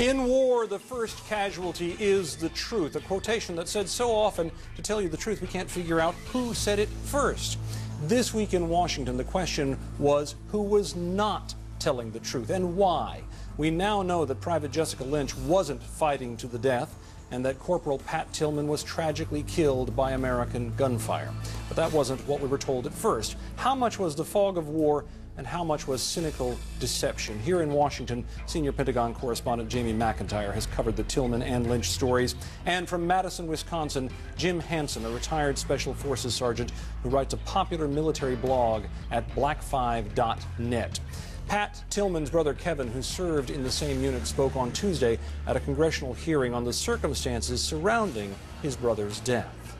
In war, the first casualty is the truth, a quotation that said so often, to tell you the truth, we can't figure out who said it first. This week in Washington, the question was who was not telling the truth and why. We now know that Private Jessica Lynch wasn't fighting to the death and that Corporal Pat Tillman was tragically killed by American gunfire. But that wasn't what we were told at first. How much was the fog of war and how much was cynical deception? Here in Washington, senior Pentagon correspondent Jamie McIntyre has covered the Tillman and Lynch stories. And from Madison, Wisconsin, Jim Hansen, a retired Special Forces sergeant who writes a popular military blog at black5.net. Pat Tillman's brother Kevin, who served in the same unit, spoke on Tuesday at a congressional hearing on the circumstances surrounding his brother's death.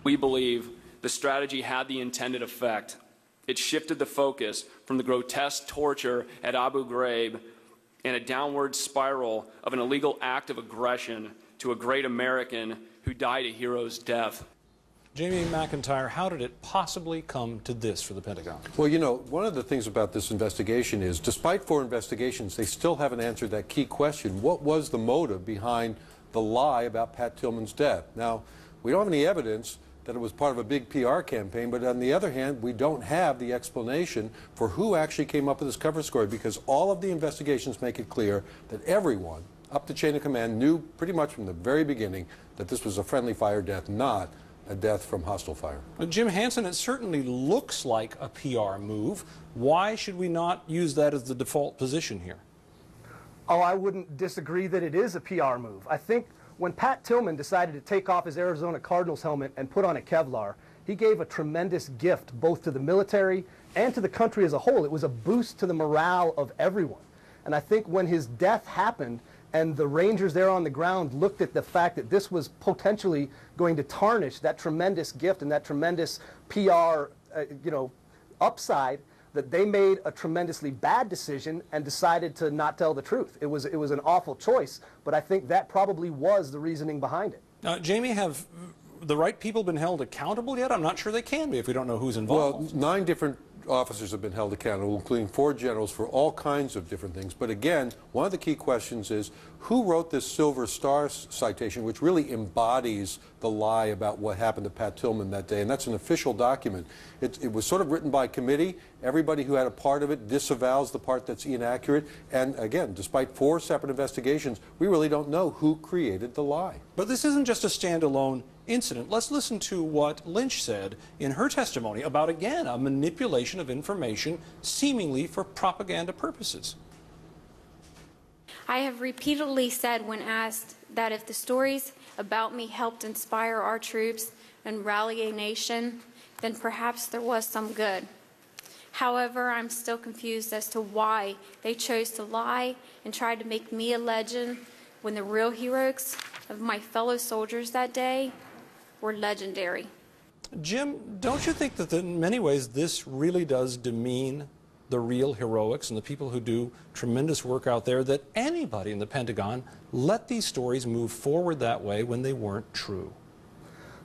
We believe the strategy had the intended effect. It shifted the focus from the grotesque torture at Abu Ghraib and a downward spiral of an illegal act of aggression to a great American who died a hero's death. Jamie McIntyre, how did it possibly come to this for the Pentagon? Well, you know, one of the things about this investigation is, despite 4 investigations, they still haven't answered that key question. What was the motive behind the lie about Pat Tillman's death? Now, we don't have any evidence that it was part of a big PR campaign, but on the other hand, we don't have the explanation for who actually came up with this cover story, because all of the investigations make it clear that everyone up the chain of command knew pretty much from the very beginning that this was a friendly fire death, not a death from hostile fire. Jim Hansen, it certainly looks like a PR move. Why should we not use that as the default position here? Oh, I wouldn't disagree that it is a PR move. I think when Pat Tillman decided to take off his Arizona Cardinals helmet and put on a Kevlar, he gave a tremendous gift both to the military and to the country as a whole. It was a boost to the morale of everyone. And I think when his death happened, and the Rangers there on the ground looked at the fact that this was potentially going to tarnish that tremendous gift and that tremendous PR, upside, that they made a tremendously bad decision and decided to not tell the truth. It was an awful choice, but I think that probably was the reasoning behind it. Jamie, have the right people been held accountable yet? I'm not sure they can be if we don't know who's involved. Well, 9 different officers have been held accountable, including 4 generals, for all kinds of different things. But again, one of the key questions is, who wrote this Silver Star citation, which really embodies the lie about what happened to Pat Tillman that day? And that's an official document. It was sort of written by committee. Everybody who had a part of it disavows the part that's inaccurate. And again, despite 4 separate investigations, we really don't know who created the lie. But this isn't just a standalone incident. Let's listen to what Lynch said in her testimony about, again, a manipulation of information seemingly for propaganda purposes. I have repeatedly said when asked that if the stories about me helped inspire our troops and rally a nation, then perhaps there was some good. However, I'm still confused as to why they chose to lie and try to make me a legend when the real heroes of my fellow soldiers that day were legendary. Jim, don't you think that in many ways this really does demean the real heroics and the people who do tremendous work out there, that anybody in the Pentagon let these stories move forward that way when they weren't true?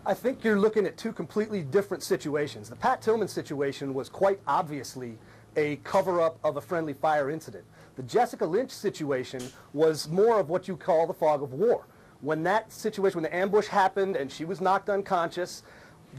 I think you're looking at 2 completely different situations. The Pat Tillman situation was quite obviously a cover-up of a friendly fire incident. The Jessica Lynch situation was more of what you call the fog of war. When that situation, when the ambush happened and she was knocked unconscious,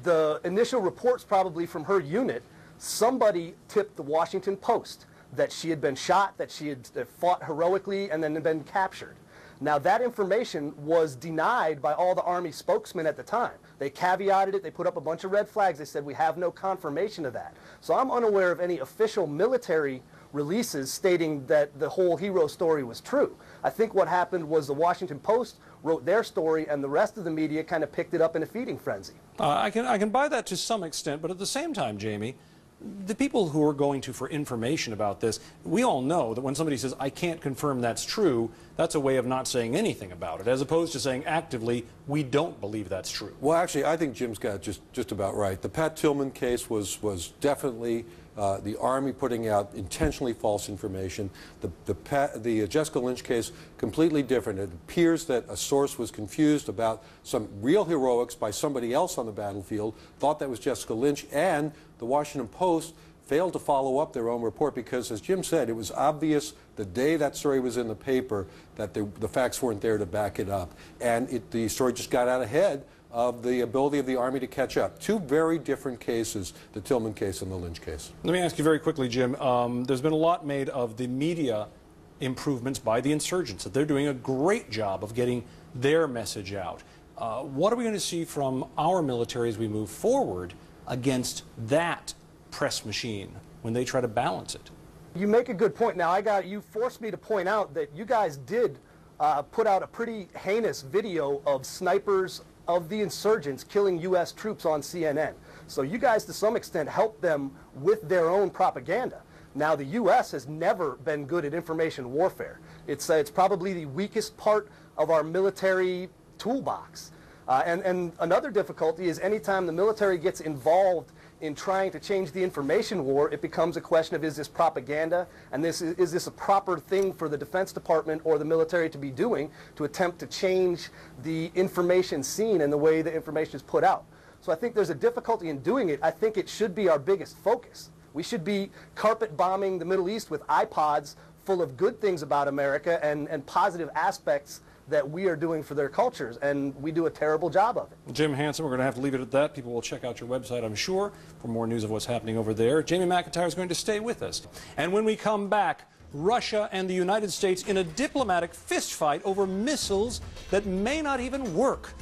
the initial reports probably from her unit, somebody tipped the Washington Post that she had been shot, that she had fought heroically and then been captured. Now, that information was denied by all the Army spokesmen at the time. They caveated it. They put up a bunch of red flags. They said, we have no confirmation of that. So I'm unaware of any official military releases stating that the whole hero story was true. I think what happened was the Washington Post wrote their story and the rest of the media kind of picked it up in a feeding frenzy. I can buy that to some extent, but at the same time, Jamie, the people who are going to for information about this, we all know that when somebody says, I can't confirm that's true, that's a way of not saying anything about it, as opposed to saying actively, we don't believe that's true. Well, actually, I think Jim's got it just about right. The Pat Tillman case was definitely the Army putting out intentionally false information. The Jessica Lynch case, completely different. It appears that a source was confused about some real heroics by somebody else on the battlefield, thought that was Jessica Lynch, and the Washington Post failed to follow up their own report because, as Jim said, it was obvious the day that story was in the paper that the facts weren't there to back it up. And the story just got out ahead of the ability of the Army to catch up. Two very different cases, the Tillman case and the Lynch case. Let me ask you very quickly, Jim. There's been a lot made of the media improvements by the insurgents, that they're doing a great job of getting their message out. What are we going to see from our military as we move forward against that press machine when they try to balance it? You make a good point. Now, you forced me to point out that you guys did put out a pretty heinous video of snipers of the insurgents killing U.S. troops on CNN. So you guys, to some extent, helped them with their own propaganda. Now, the U.S. has never been good at information warfare. It's probably the weakest part of our military toolbox. And another difficulty is anytime the military gets involved in trying to change the information war, it becomes a question of, is this propaganda, and is this a proper thing for the Defense Department or the military to be doing to attempt to change the information scene and the way the information is put out. So I think there's a difficulty in doing it. I think it should be our biggest focus. We should be carpet bombing the Middle East with iPods full of good things about America and positive aspects that we are doing for their cultures, and we do a terrible job of it. Jim Hansen, we're going to have to leave it at that. People will check out your website, I'm sure, for more news of what's happening over there. Jamie McIntyre is going to stay with us. And when we come back, Russia and the United States in a diplomatic fistfight over missiles that may not even work.